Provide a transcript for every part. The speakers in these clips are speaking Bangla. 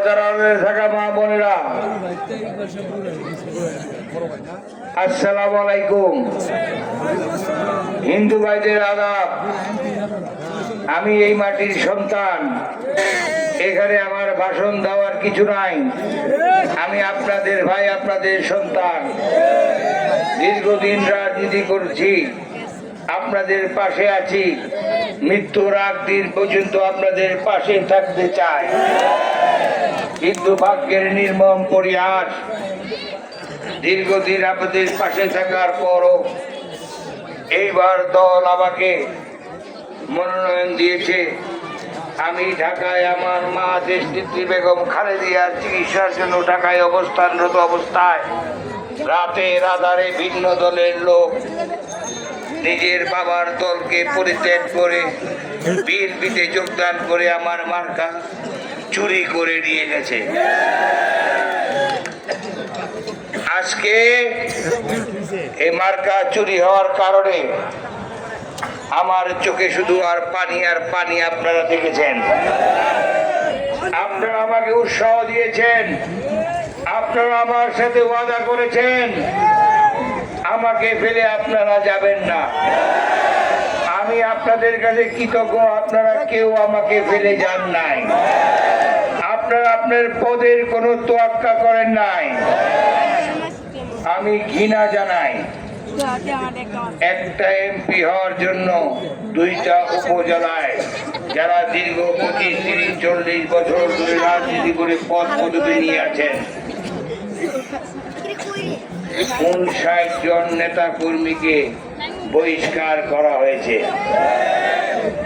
পর্দার আড়ালে থাকা মা বোনেরা, আসসালামু আলাইকুম। হিন্দু ভাইদের আদাব। আমি এই মাটির সন্তান, এখানে আমার ভাষণ দেওয়ার কিছু নাই। আমি আপনাদের ভাই, আপনাদের সন্তান। দীর্ঘদিন রাজনীতি করছি, আপনাদের পাশে আছি, মৃত্যুর আগ দিন পর্যন্ত আপনাদের পাশে থাকতে চাই। কিন্তু ভাগ্যের নির্মম পরিহাস, দীর্ঘদিন আপনাদের পাশে থাকার পরও এইবার দল আমাকে মনোনয়ন দিয়েছে। আমি ঢাকায় আমার মা দেশনেত্রী বেগম খালেদিয়ার চিকিৎসার জন্য ঢাকায় অবস্থানরত অবস্থায় রাতের আধারে ভিন্ন দলের লোক নিজের বাবার দলকে পরিত্যাগ করে বিএনপিতে যোগদান করে আমার মার্কা চুরি করে নিয়ে গেছে। আজকে এই মার্কা চুরি হওয়ার কারণে আমার চোখে শুধু আর পানি আপনারা দেখেছেন। আপনারা আমাকে উৎসাহ দিয়েছেন, আপনারা আমার সাথে ওয়াদা করেছেন আমাকে ফেলে আপনারা যাবেন না। আমি আপনাদের কাছে কৃতজ্ঞ, আপনারা কেউ আমাকে ফেলে যান নাই। আপনারা আপনার পদের কোনো তোয়াক্কা করেন নাই। আমি ঘৃণা জানাই একটা এমপি হওয়ার জন্য দুইটা উপজেলায় যারা দীর্ঘ 25, 30, 40 বছর ধরে রাজনীতি করে পদ পদবি নিয়ে আছেন, 59 জন নেতা কর্মীকে বহিষ্কার করা হয়েছে।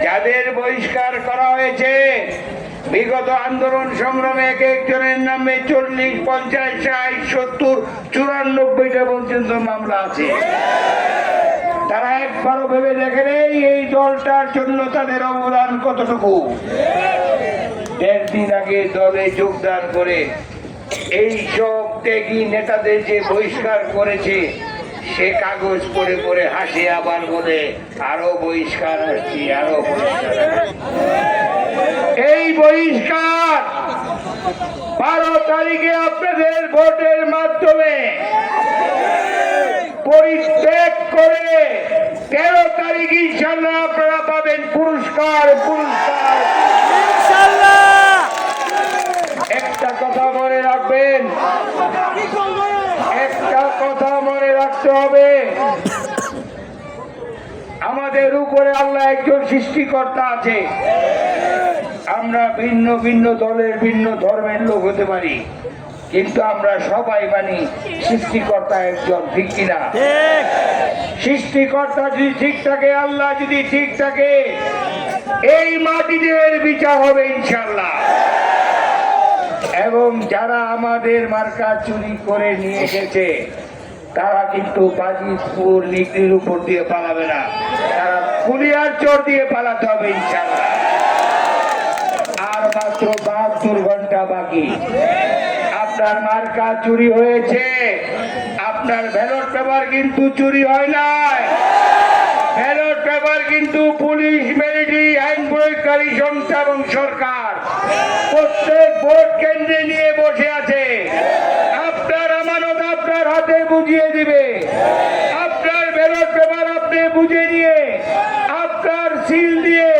যাদের বহিষ্কার করা হয়েছে, বিগত আন্দোলন সংগ্রামে এক একজনের নামে 40, 50, 60, 70, 94টা পর্যন্ত মামলা আছে। তারা একবারও ভেবে দেখেন এই দলটার জন্য তাদের অবদান কতটুকু। 1.5 দিন আগে দলে যোগদান করে এই সব ত্যাগী নেতাদের যে বহিষ্কার করেছে, সে কাগজ পড়ে পড়ে হাসি, আবার বলে আরো বহিষ্কার আসছি, আরো বহিষ্কার। এই বহিষ্কার 12 তারিখে আপনাদের ভোটের মাধ্যমে পরিত্যাগ করে 13 তারিখ ইনশাল্লাহ আপনারা পাবেন পুরস্কার। একটা কথা মনে রাখবেন, একটা কথা মনে রাখতে হবে, আমাদের উপরে আল্লাহ একজন সৃষ্টিকর্তা আছে। আমরা ভিন্ন ভিন্ন দলের, ভিন্ন ধর্মের লোক হতে পারি, কিন্তু আমরা সবাই মানি সৃষ্টিকর্তা একজন, ঠিক কিনা? সৃষ্টিকর্তা যদি ঠিক থাকে, আল্লাহ যদি ঠিক থাকে, এই মাটিদের বিচার হবে ইনশাল্লাহ। এবং যারা আমাদের মার্কা চুরি করে নিয়ে গেছে, তারা কিন্তু বাজিতপুর নীতির উপর দিয়ে পালাবে না, তারা কুলিয়ার চর দিয়ে পালাতে হবে ইনশাল্লাহ। আর মাত্র 72 ঘন্টা বাকি। আপনার মার্কা চুরি হয়েছে, আপনার ব্যালট পেপার কিন্তু চুরি হয় নাই। ব্যালট পেপার কিন্তু পুলিশ, মিলিটারি, আইন প্রয়োগকারী সংস্থা এবং সরকার প্রত্যেক ভোট কেন্দ্রে নিয়ে বসে আছে। আপনার আমানত আপনার হাতে বুঝিয়ে দিবে। আপনার ব্যালট পেপার আপনি বুঝে নিয়ে আপনার সিল দিয়ে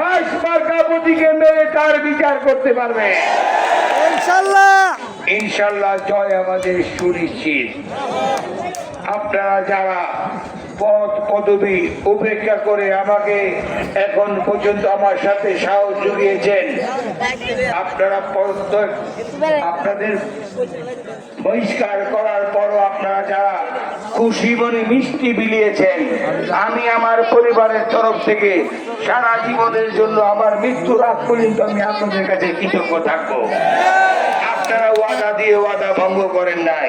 হাস মার্কা প্রতীকে মেরে তার বিচার করতে পারবে ইনশাল্লাহ। জয় আমাদের সুনিশ্চিত। আপনারা যারা পদ পদবি উপেক্ষা করে আমাকে এখন পর্যন্ত আমার সাথে সাহস জুগিয়েছেন, আপনারা আপনাদের বহিষ্কার করার পরও আপনারা যারা খুশি মনে মিষ্টি বিলিয়েছেন, আমি আমার পরিবারের তরফ থেকে সারা জীবনের জন্য আমার মৃত্যুর আগ পর্যন্ত আমি আপনাদের কাছে কৃতজ্ঞ থাকবো। আপনারা ওয়াদা দিয়ে ওয়াদা ভঙ্গ করেন নাই,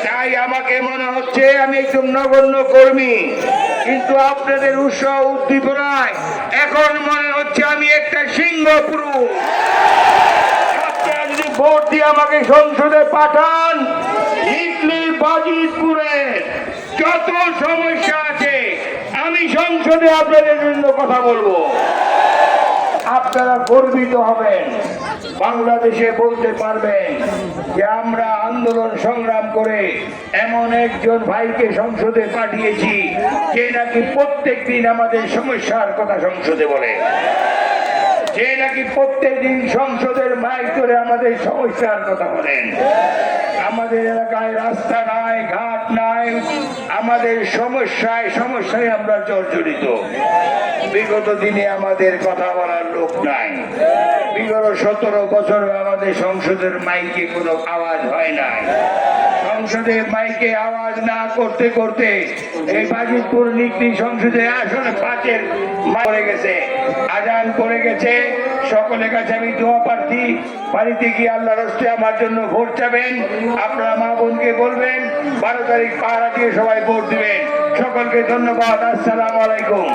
তাই আমাকে মনে হচ্ছে আমি একজন নগণ্য কর্মী, কিন্তু আপনাদের উৎসাহ উদ্দীপনায় এখন মনে হচ্ছে আমি একটা সিংহ পুরুষ। আপনারা যদি ভোট দিয়ে আমাকে সংসদে পাঠান, বাজিতপুরে যত সমস্যা আছে আমি সংসদে আপনাদের জন্য কথা বলবো। আপনারা গর্বিত হবেন। বাংলাদেশে বলতে পারবেন যে আমরা আন্দোলন সংগ্রাম করে এমন একজন ভাইকে সংসদে পাঠিয়েছি যে নাকি প্রত্যেক দিন আমাদের সমস্যার কথা সংসদে বলে, যে নাকি প্রত্যেকদিন সংসদের মাইক করে আমাদের সমস্যার কথা বলেন। আমাদের এলাকায় রাস্তা নাই, ঘাট নাই, আমাদের সমস্যায় আমরা জর্জরিত। বিগত দিনে আমাদের কথা বলার লোক নাই। বিগত 17 বছর আমাদের সংসদের মাইকে কোনো আওয়াজ হয় নাই। সংসদের মাইকে আওয়াজ না করতে করতে এই বাজিতপুর নিকলি সংসদে আসলে 5-এর পড়ে গেছে, আজান পড়ে গেছে। সকলের কাছে আমি দোয়া প্রার্থী, বাড়িতে গিয়ে আল্লাহর হস্তে আমার জন্য ভোট চাবেন। আপনারা মা বোনকে বলবেন 12 তারিখ পাহারা দিয়ে সবাই ভোট দিবেন। সকলকে ধন্যবাদ। আসসালামু আলাইকুম।